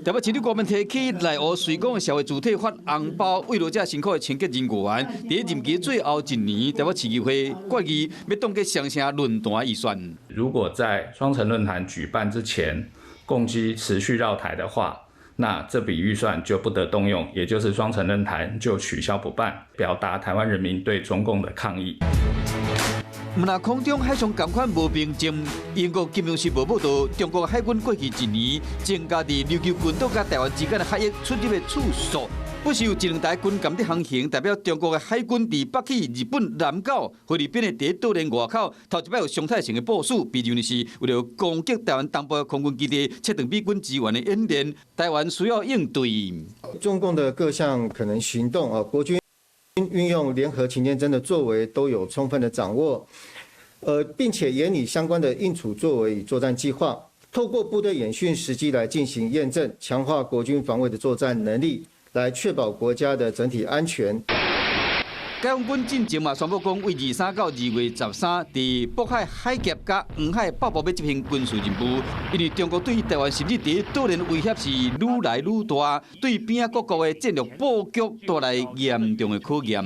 台北市立国民提起内湖随港的社会主体发红包慰劳者辛苦的清洁人员，在任期最后一年，台北市议会决议要冻结双城论坛预算。如果在双城论坛举办之前，共机持续绕台的话，那这笔预算就不得动用，也就是双城论坛就取消不办，表达台湾人民对中共的抗议。毋那空中海上同款无平静，英国金融时报报道，中国海军过去一年增加伫琉球群岛甲台湾之间的海域出入的次数。不是有一两台军舰伫航行，代表中国的海军伫北起日本南岛、菲律宾的第一岛链外口，头一摆有常态性的部署，比如是为了攻击台湾东部的空军基地，测定美军支援的演练，台湾需要应对。中共的各项可能行动啊，国军运用联合勤监侦的作为都有充分的掌握，并且研拟相关的应处作为与作战计划，透过部队演训实际来进行验证，强化国军防卫的作战能力，来确保国家的整体安全。解放军进前嘛宣布讲，为23到2月13，伫北海海峡甲黄海北部要执行军事任务。因为中国对于台湾甚至第一岛链的威胁是愈来愈大，对边啊各国的战略布局带来严重的考验。